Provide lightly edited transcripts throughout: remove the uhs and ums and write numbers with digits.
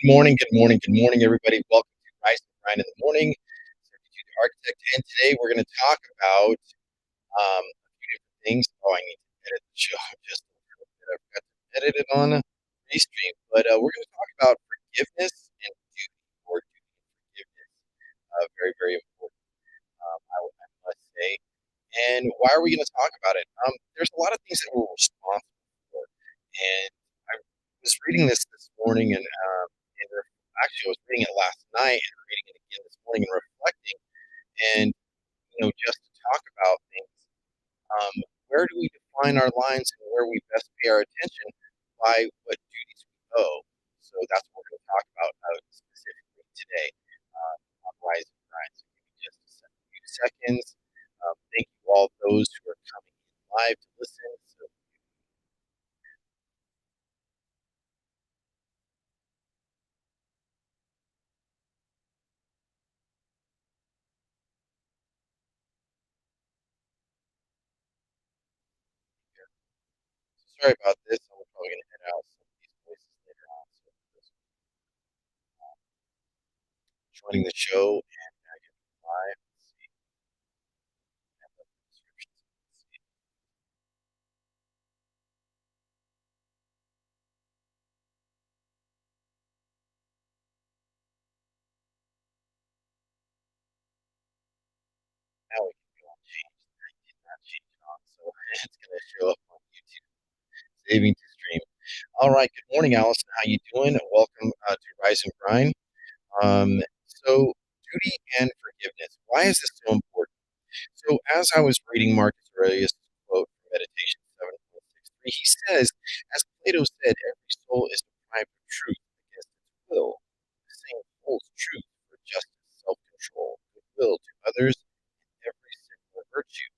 good morning, everybody. Welcome to Rise and Grind in the Morning. Substitute Architect, and today we're going to talk about a few different things. Oh, I need to edit the show just a little bit. I forgot to edit it on Restream, but we're going to talk about forgiveness and duty, or duty and forgiveness. Very, very important, I must say. And why are we going to talk about it? There's a lot of things that we're responsible for, and I was reading this morning, actually I was reading it last night and reading it again this morning and reflecting, and just to talk about things. Um, where do we define our lines and where we best pay our attention by what duties we owe? So that's what we're going to talk about specifically today on Rise and Grind. So give me just a few seconds. Thank you all those who are coming in live to listen. So sorry about this. I'm probably going to edit out some of these voices later on. So just joining the show and I get live. Let's see. Have the descriptions. Let's see. Now we can go on change. I did not change it on, so it's going to show up on YouTube. Saving to stream. All right. Good morning, Allison. How you doing? Welcome to Rise and Grind. So duty and forgiveness. Why is this so important? So as I was reading Marcus Aurelius' quote from Meditation 7.63, he says, as Plato said, every soul is deprived of truth against its will. The same holds true for justice, self-control, goodwill to others, and every single virtue.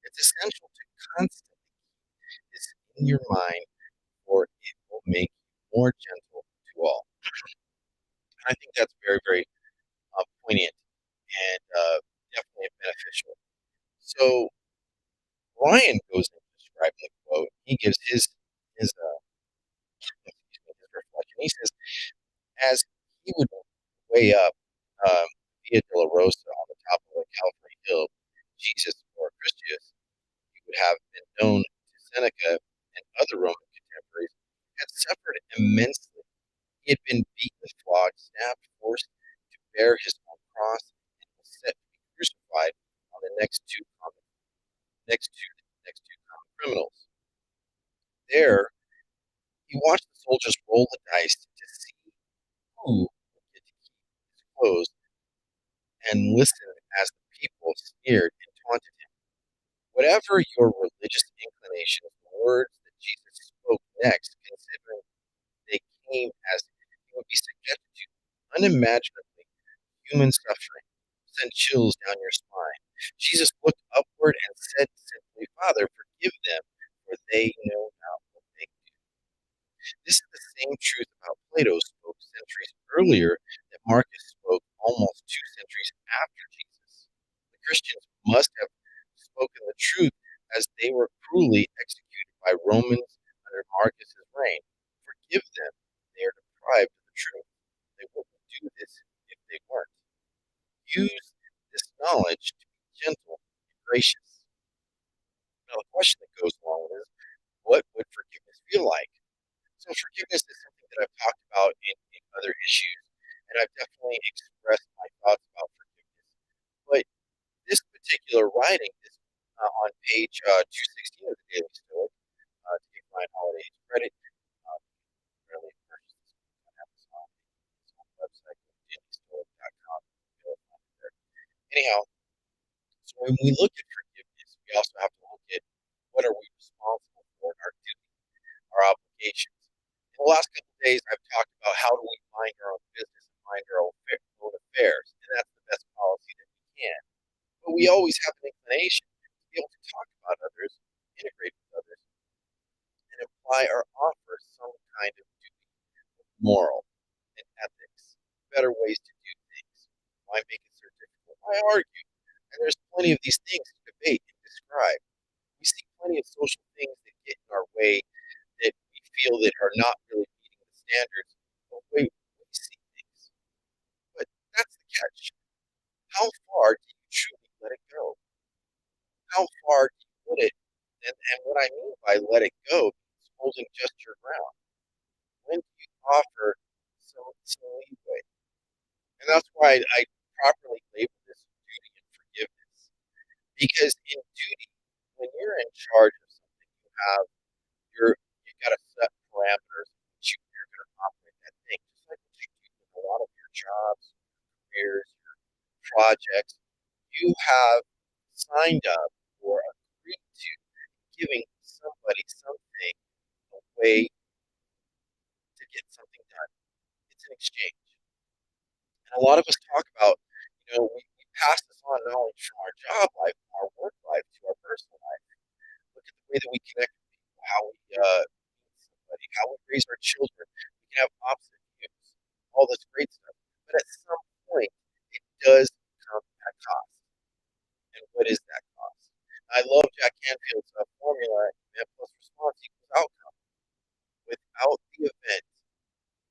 It's essential to constantly keep this in your mind, or it will make you more gentle to all. And I think that's very, very poignant and definitely beneficial. So Ryan goes into describing the quote. He gives his reflection. He says, as he would way up Via Dolorosa on the top of a California hill, Jesus, or Christius, he would have been known to Seneca and other Roman contemporaries, had suffered immensely. He had been beaten, flogged, stabbed, forced to bear his own cross, and was set to be crucified on the next two criminals. There, he watched the soldiers roll the dice to see who would get to keep his clothes, and listened as the people sneered and taunted him. Whatever your religious inclinations, the words that Jesus spoke next, considering they came as he would be subjected to unimaginably human suffering, sent chills down your spine. Jesus looked upward and said simply, Father, forgive them, for they know not what they do. This is the same truth about Plato spoke centuries earlier that Marcus spoke almost 2 centuries after Jesus. The Christians must have spoken the truth as they were cruelly executed by Romans under Marcus's reign. Forgive them, they are deprived of the truth. They wouldn't do this if they weren't. Use this knowledge to be gentle and gracious. Now, the question that goes along with this, what would forgiveness feel like? So forgiveness is something that I've talked about in other issues, and I've definitely expressed my thoughts about forgiveness. But this particular writing is on page 216 of the Daily Stoic. To give Ryan Holiday's credit, really purchased this book on Amazon. It's on the website, dailystoic.com. Anyhow, so when we look at forgiveness, we also have to look at what are we responsible for in our duty, our obligations. In the last couple of days, I've talked about how do we mind our own business and mind our own affairs, and that's the best policy that we can. But we always have an inclination to be able to talk about others, integrate with others, and imply or offer some kind of duty, moral, and ethics, better ways to do things. Why make it so difficult? Why argue? And there's plenty of these things to debate and describe. We see plenty of social things that get in our way that we feel that are not really meeting the standards. But we see catch. How far do you truly let it go? How far do you put it? And what I mean by let it go is holding just your ground. When do you offer some leeway? And that's why I properly label this duty and forgiveness. Because in duty, when you're in charge of something, you've got to set parameters in which you're going to operate that thing. Just like what you do with a lot of your jobs, careers, your projects, you have signed up or agreed to giving somebody something, a way to get something done. It's an exchange. And a lot of us talk about, we pass this on knowledge from our job life, our work life, to our personal life. Look at the way that we connect with people, how we meet somebody, how we raise our children. We can have opposite views, all this great stuff. But at some point, it does come at a cost. And what is that cost? I love Jack Canfield's formula, event plus response equals outcome. Without the event,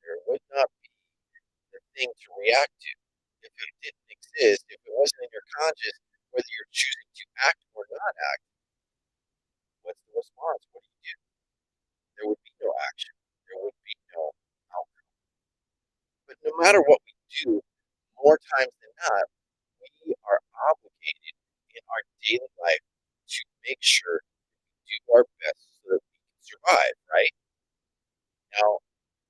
there would not be the thing to react to. If it didn't exist, if it wasn't in your conscious, whether you're choosing to act or not act, what's the response? What do you do? There would be no action. There would be no outcome. But no matter what we do, more times than not, we are obligated in our daily life to make sure we do our best so that we can survive, right? Now,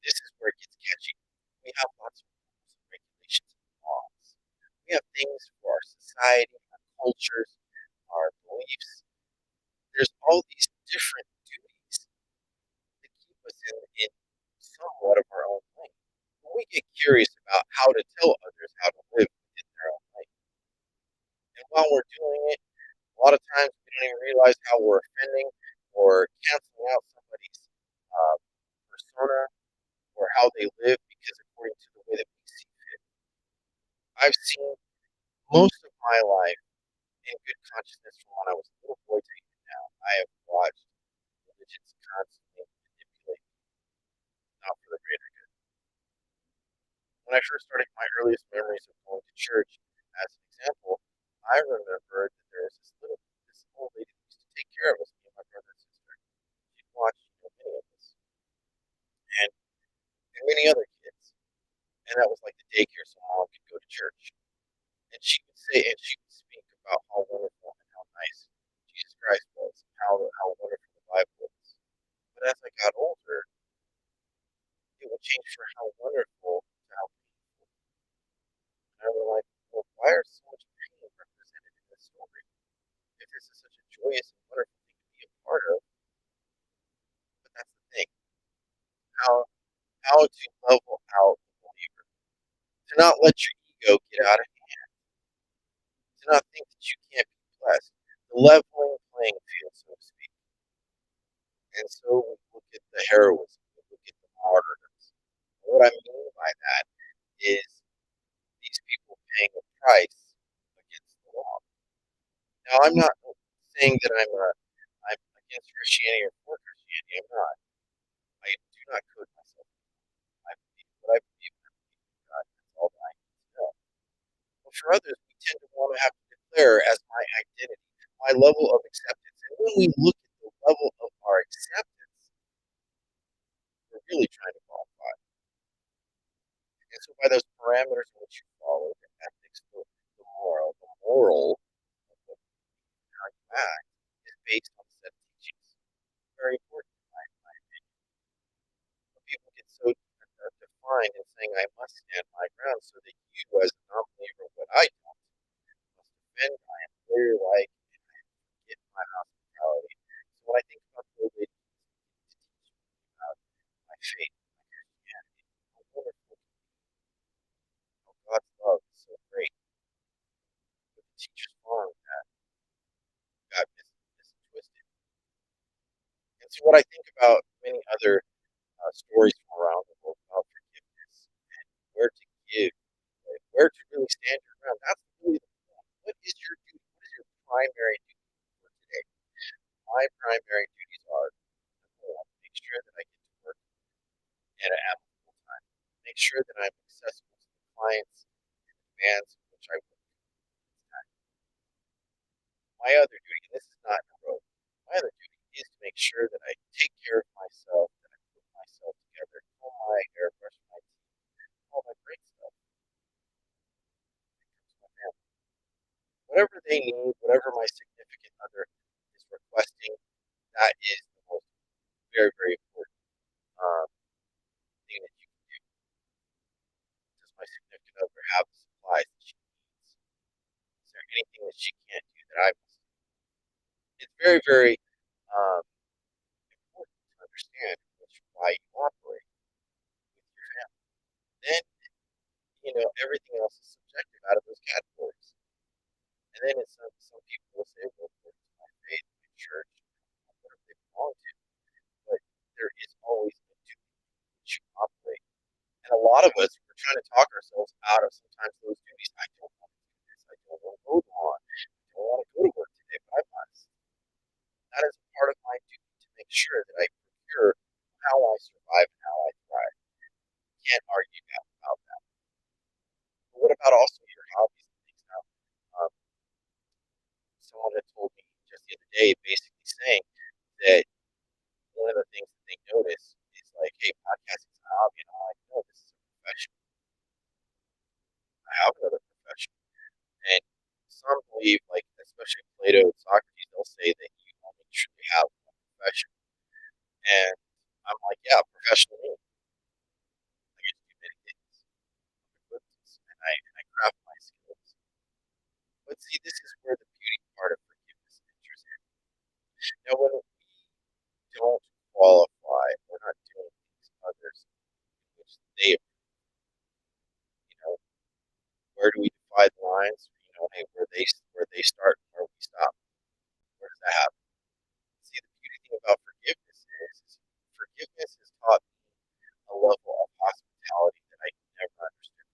this is where it gets catchy. We have lots of rules and regulations and laws. We have things for our society, our cultures, our beliefs. There's all these different duties that keep us in somewhat of our own lane. When we get curious about how to tell others how to live within their own lane. And while we're doing it, a lot of times we don't even realize how we're offending or canceling out somebody's uh, persona or how they live because according to the way that we see fit. I've seen most of my life in good consciousness from when I was a little boy to even now. I have watched religions constantly manipulate, not for the greater good. When I first started, my earliest memories of going to church, as an example, I remember that there was this old lady that used to take care of us, me and my brother and sister. She'd watch, many of us, and, and many other kids, and that was like the daycare, so mom could go to church. And she would speak about how wonderful and how nice Jesus Christ was, and how wonderful the Bible was. But as I got older, it would change for how wonderful to how painful. And I was like, well, why are so much pain represented in this story? If this is such a joyous and wonderful thing to be a part of, but that's the thing. How how to level out the believer. To not let your ego get out of hand. To not think that you can't be blessed. The leveling playing field, so to speak. And so we look at the heroism, we look at the martyrdoms. And what I mean by that is these people paying a price against the law. Now, I'm not saying that I'm against Christianity or for Christianity. I'm not. I do not code myself. I believe what I believe, and I believe in God. That's all that I need to know. But for others, we tend to want to have to declare as my identity, my level of acceptance. And when we look at the level of our acceptance, we're really trying to qualify. And so by those parameters in which you follow, the ethics, the moral of how you act is based on set teachings. Very important in my opinion. But people get so defined in saying I must stand my ground so that you as a non-believer, what I don't, must defend my employer like and I get my hospitality. So when I think about the way to teach me about my faith, my Christianity, how wonderful, how God's love is so great. But the teachers farm that got twisted. And so what I think about many other stories from around the world about forgiveness and where to give, like, where to really stand your ground. That's really the point. What is your duty? What is your primary duty for today? My primary duties are number one, make sure that I get to work at an amicable time. Make sure that I'm accessible to the clients in advance My other duty, and this is not heroic, my other duty is to make sure that I take care of myself, that I put myself together, comb my hair, brush my teeth, all that great stuff. My family. Whatever they need, whatever my significant other is requesting, that is the most very, very important um, thing that you can do. Does my significant other have the supplies that she needs? Is there anything that she can't do that I must do? It's very, very um, important to understand why you operate with your family. Then, everything else is subjective out of those categories. And then some people will say, well, according to my faith, my church, whatever they belong to, but there is always a duty which you operate. And a lot of us, we're trying to talk ourselves out of sometimes those duties. I don't want to do this. I don't want to go on. I don't want to go to work today, but I must. That is part of my duty to make sure that I procure how I survive and how I thrive. Can't argue that about that. But what about also your hobbies and things now? Um, Someone had told me just the other day, basically saying that one of the things that they notice is like, hey, podcasting is a hobby, and I'm like, no, this is a profession. I have another profession. And some believe, like especially Plato and Socrates, they'll say that you only truly have one profession. And I'm like, yeah, professionally, I get to do many things. And I craft my skills. But see, this is where the beauty part of forgiveness enters in. Now, when we don't qualify, we're not doing things others which they, where do we divide the lines? Hey, where they start and where we stop. Where does that happen? See, the beauty thing about is forgiveness has taught me a level of hospitality that I never understood.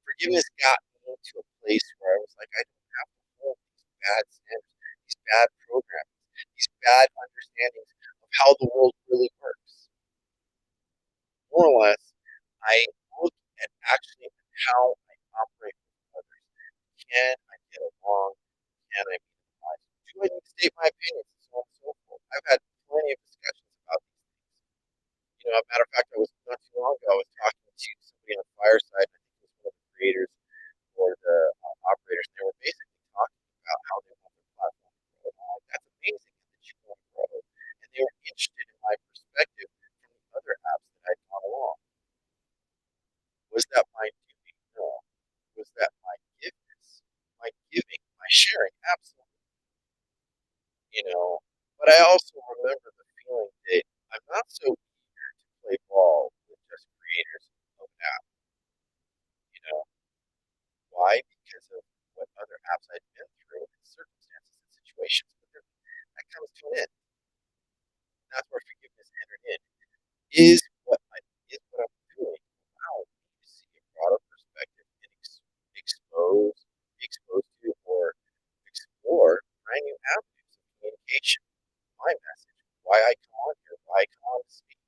Forgiveness got me to a place where I was like, I don't have to hold these bad standards, these bad programs, these bad understandings of how the world really works. More or less, I look at actually how I operate with others. Can I get along? Can I be wise? Do I need to state my opinions? And so on and so forth. I've had plenty of discussions about these things. As a matter of fact, I was not too long ago. I was talking to somebody on the fireside. I think it was one of the creators or the operators. They were basically talking about how they want their platform to grow. And I'm like, that's amazing that you want to grow. And they were interested in my perspective from the other apps that I'd gone along. Was that my duty? No. Was that my giftness? My giving, my sharing? Absolutely. You know, but I also remember the feeling that I'm not so eager to play ball with just creators of apps. You know, why? Because of what other apps I've been through and circumstances and situations. But then that comes to an end. And that's where forgiveness entered in. Is what I is what I'm doing allowing me to see a broader perspective and be exposed to or explore brand new avenues of communication, my message, why I come on here, why I come on to speak.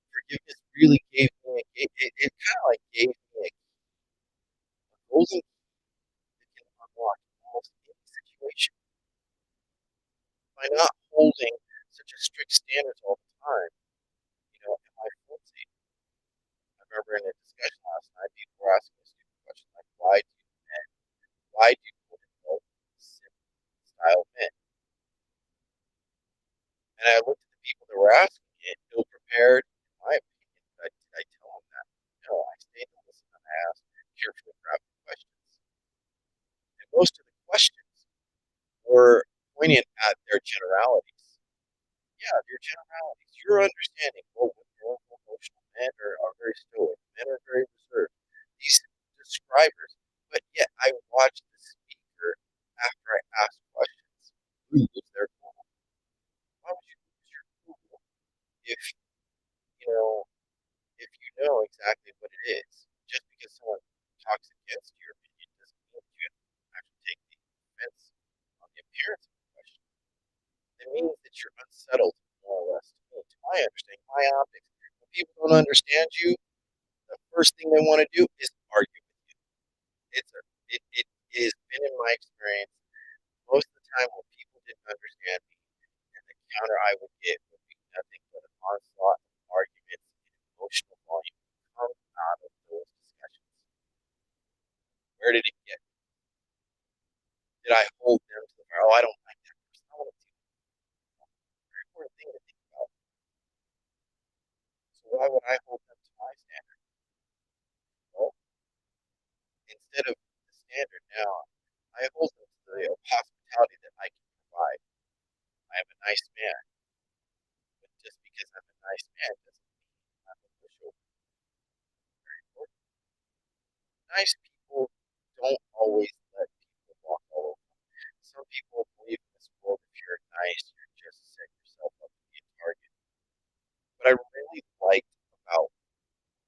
Forgiveness really gave me it kind of like gave me a golden key that can unlock almost any situation by not holding such a strict standards all the time. Am I flimsy? I remember in a discussion last night, people were asking a stupid question like, why do women love simple style men? And I looked at the people that were asking it, ill prepared, in my opinion. Did I tell them that? No, I stayed to listen and I asked carefully crafted questions. And most of the questions were poignant at their generalities. Yeah, your generalities, your understanding. Well, women are emotional, men are very stoic, men are very reserved. These describers, but yet I watched the speaker after I asked questions lose their cool. Why would you lose your cool if you know if you know exactly what it is? Just because someone talks against your opinion doesn't mean that you have to actually take the offense on the appearance of the question. It means that you're unsettled, more or less, to my understanding, my optics. When people don't understand you, the first thing they want to do is argue with you. It's a, it has been in my experience, most of the time when people didn't understand me, and the counter I would get would be nothing but an onslaught of arguments and emotional volume come out of those discussions. Where did it get? Did I hold them to the fire? Oh, I don't like that person. I want to do a very important thing to think about. So why would I hold them to my standard? Well, instead of the standard now, I hold them to the hospitality that I can provide. I am a nice man, but just because I'm a nice man doesn't mean I'm a pushover. Very important. Nice people don't always let people walk all over them. Some people believe in this world if you're nice, you're just setting yourself up to be a target. What I really liked about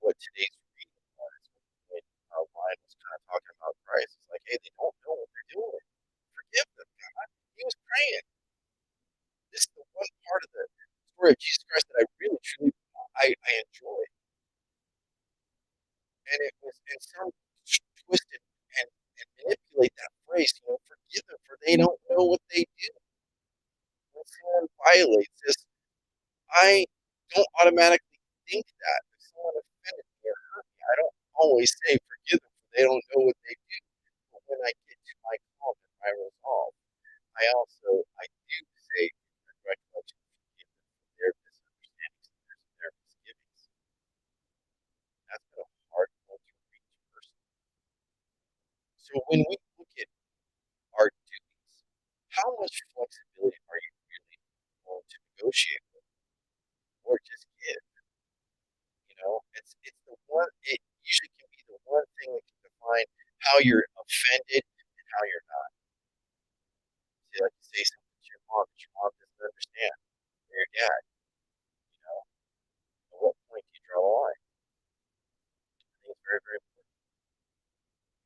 what today's reading was when Ryan was kind of talking about Christ. It's like, hey, they don't know what they're doing. Forgive them, God. He was praying. This is the one part of the story of Jesus Christ that I really, truly, I enjoyed. And it was, and some twisted and manipulate that phrase, forgive them for they don't know what they do. When someone violates this, I don't automatically think that. If someone offended me or hurt me, I don't always say forgive them for they don't know what they do. But when I get to my calm and my resolve, I do say in recollection, forgive them for their misunderstandings and their misgivings. That's been a hard one to reach personally. So when we look at our duties, how much flexibility are you really willing to negotiate with, or just give? It's the one. It usually can be the one thing that can define how you're offended and how you're not. See, like you say something to your mom doesn't understand, or your dad. You know, at what point do you draw the line? I think it's very, very important.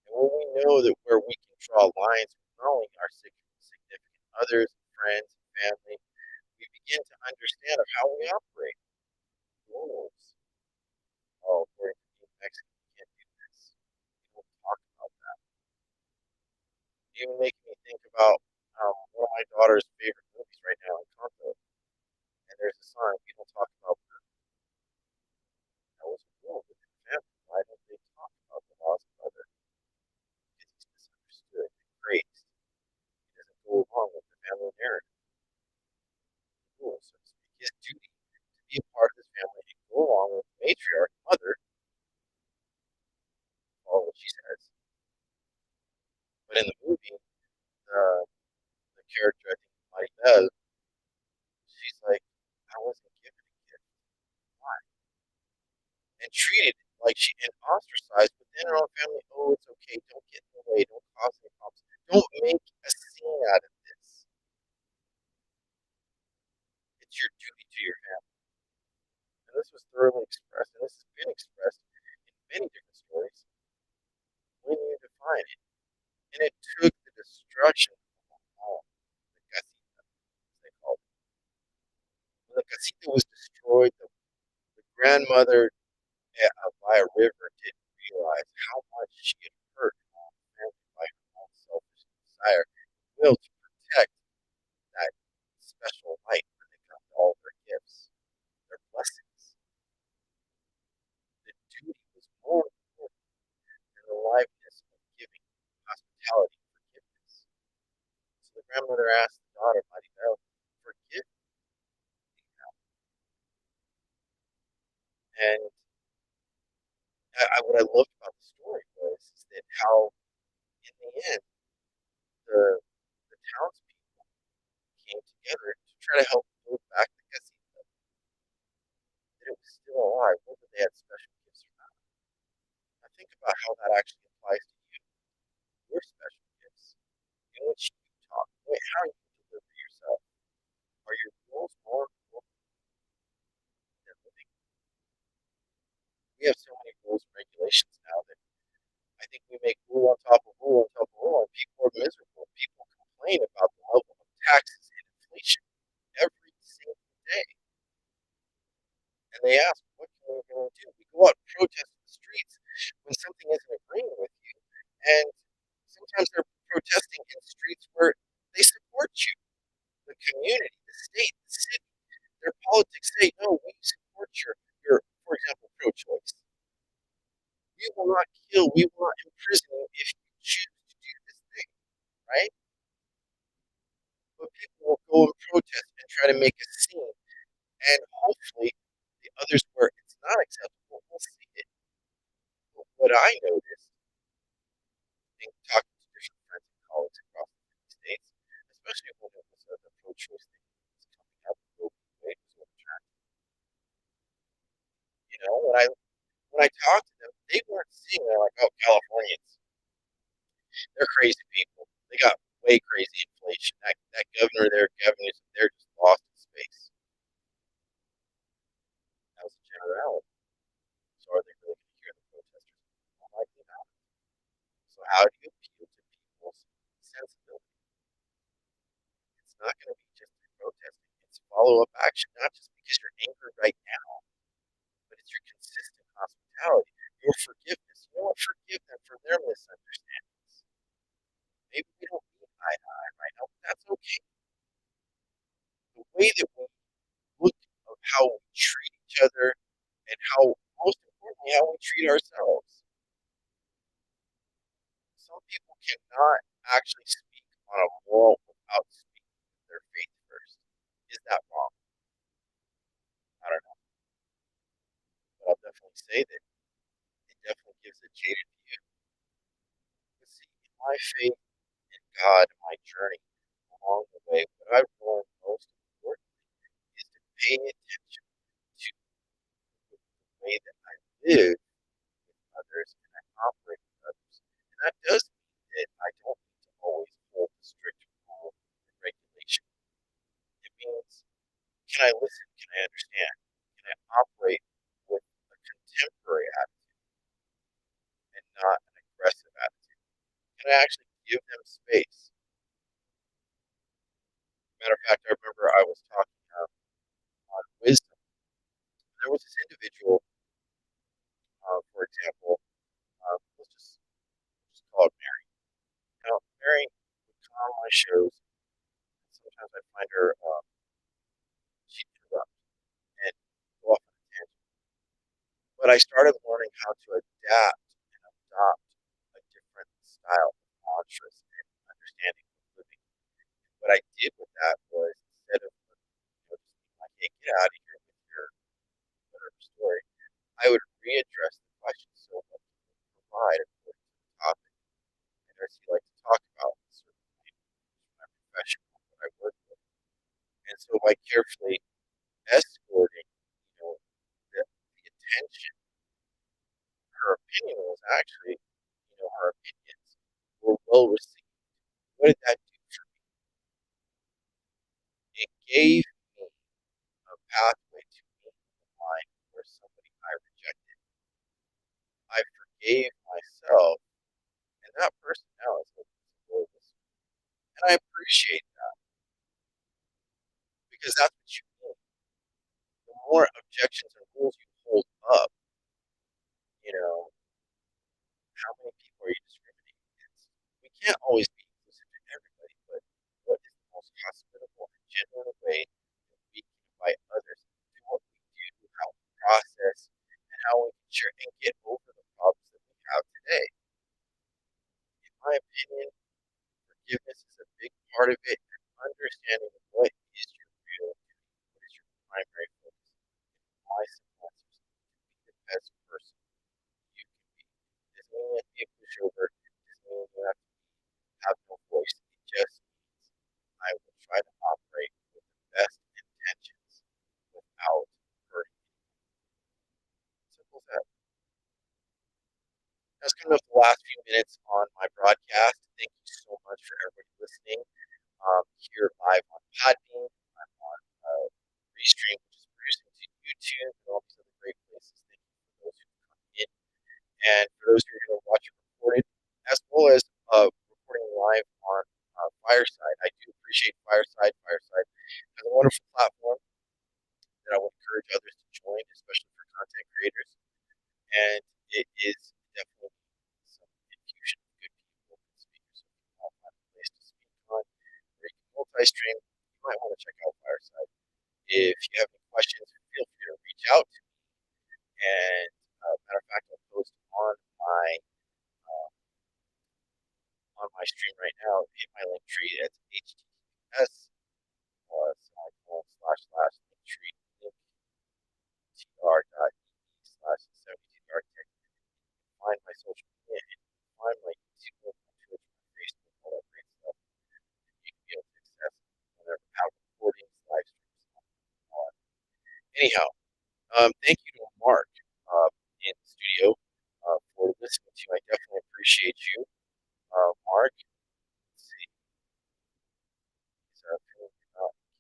And when we know that where we can draw lines with not only our significant others, friends, family, we begin to understand of how we operate. Rules. Oh, we're in Mexico, we can't do this. We don't talk about that. Even making me think about one of my daughter's favorite movies right now, Encanto. And there's a song, we don't talk about that. That was a rule within the family. Why don't they talk about the lost brother? Because he's misunderstood and praised. He doesn't go along with the family narrative, the rules, so to speak. His duty to be a part of this family and go along with the matriarch mother, all what she says. But in the movie, the character, I think, Mighty Beth, she's like, I wasn't given a gift. Why? And treated like she and ostracized within her own family. Oh, it's okay. Don't get in the way. Don't cause any problems. Don't make a scene out of this. It's your duty to your family. And this was thoroughly expressed, and this has been expressed in many different stories when you define it. And it took the destruction of the home, the casita, as they called it. When the casita was destroyed, the grandmother by a river didn't realize how much she had hurt her own family by her own selfish desire, will to protect that special light when it comes to all their gifts, their blessings. The duty was more important than the liveliness of giving, hospitality, forgiveness. So the grandmother asked the daughter, Mighty Bell, forgive me now. And what I loved about the story was is that how, in the end, the the townspeople came together to try to help build back the casita. That it was still alive, whether they had special gifts or not. Now think about how that actually applies to you, your special gifts, in which you talk. Wait, how you deliver yourself. Are your rules more important than living? We have so many rules and regulations now that I think we make rule on top of rule on top of rule, and people are miserable. People complain about the level of taxes and inflation every single day. And they ask, what can we really do? We go out and protest in the streets when something isn't agreeing with you. And sometimes they're protesting in streets where they support you, the community, the state, the city. Their politics say, no, we support your for example, pro-choice. We will not kill, we will not imprison you if you choose to do this thing, right? But people will go and protest and try to make a scene, and hopefully the others where it's not acceptable will see it. But what I noticed in talking to different friends and colleagues across the United States, especially when it was the pro-choice thing was coming up, Roe v. Wade was overturned. When I talked to them, they weren't seeing they're like, oh, Californians, they're crazy people. They got way crazy inflation. That governor there, Gavin, they're just lost in space. That was a generality. So are they really going to hear the protesters? Likely not. So how do you appeal to people's sensibility? It's not going to be just through protesting. It's follow-up action, not just because you're angry right now, but it's your consistent hospitality, your forgiveness. You know what? Forgive them for their misunderstandings. Maybe we don't meet eye to eye right now, but that's okay. The way that we look at how we treat each other and how, most importantly, how we treat ourselves. Some people cannot actually speak on a moral without speaking with their faith first. Is that wrong? I don't know. But I'll definitely say that it definitely gives a jaded view. But see, in my faith in God, my journey along the way, what I've learned most importantly is to pay attention to the way that I live with others and I operate with others. And that does mean that I don't need to always hold the strict rule and regulation. It means, can I listen? Can I understand? Can I operate with a contemporary attitude and not an aggressive attitude? Can I actually give them space? Matter of fact, I remember I was talking on wisdom. There was this individual, for example, let's just call it Mary. Now, Mary would come on my shows. And sometimes I find her, she'd interrupt and go off on a tangent. But I started learning how to adapt and adopt a different style of mantras and understanding of living. What I did with that was instead of just being like, hey, get out of here with your whatever story, I would readdress the question so that people would provide according to the topic. And as you like to talk about certain things from my profession, what I work with. And so by carefully escorting, the attention, her opinion was actually, her opinions were well received. What did that do for me? It gave me a pathway to meet the line where somebody I rejected. I forgave myself, and that person now is looking to go this. And I appreciate that because that's what you need. The more objections and rules you hold up, you know, how many people are you discriminating against? We can't always be inclusive to everybody, but what is the most hospitable and genuine way that we can invite others to what we do, how we process, and how we can share and get over the problems that we have today? In my opinion, forgiveness is a big part of it, and understanding what is your real duty, what is your primary focus. My simple answer is to be the best person you can be. Doesn't mean you have to be a pushover. Doesn't mean you have no voice. It just means I will try to operate with the best intentions without hurting anyone. Simple as that. That's coming up the last few minutes on my broadcast. Thank you so much for everybody listening. Here live on Podbean. I'm on Restream, which is producing to YouTube and all these other great places. Thank you for those who come in. And for those who are going to watch it recorded, as well as recording live on Fireside. I do appreciate Fireside. Fireside has a wonderful platform that I would encourage others to join, especially for content creators. And it is definitely some infusion of good people and speakers of all check out Fireside. If you have any questions, feel free to reach out to me. And matter of fact, I'll post uh, on my stream right now in my link tree. It's https semicolon / link tree tr.ee/72darktech. Find my social media and find my YouTube, my Twitch, my Facebook, all that great stuff. You can be able to access whenever I have recordings, live streams, all that. Anyhow, thank you to Mark in the studio for listening to. I definitely appreciate you, Mark. Let's see. He's feeling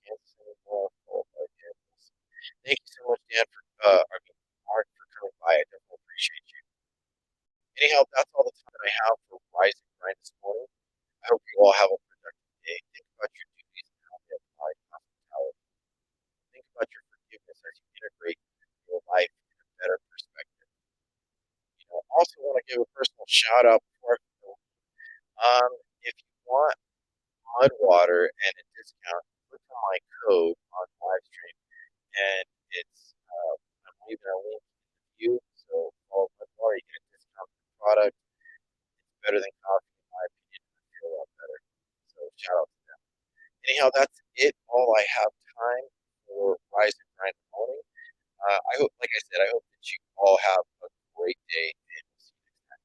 Kansas anymore. Followed by Kansas. Thank you so much, Dan, Mark, for coming by. I definitely appreciate you. Anyhow, that's all the time that I have for Rise and Grind this morning. I hope you all have a productive day. Think about your duties and how they apply to hospitality. Think about your forgiveness as you integrate your life in a better perspective. I also want to give a personal shout out before I go. If you want mud water and a discount, click on my code on live stream, and I'm leaving a link in the view. So follow mud water, you get a discount for the product. It's better than coffee, in my opinion, and I feel a lot better. So shout out to them. Anyhow, that's it. All I have time for Rise and Grind in the morning. I hope, like I said, I hope that you all have a great day, and we'll see you next time.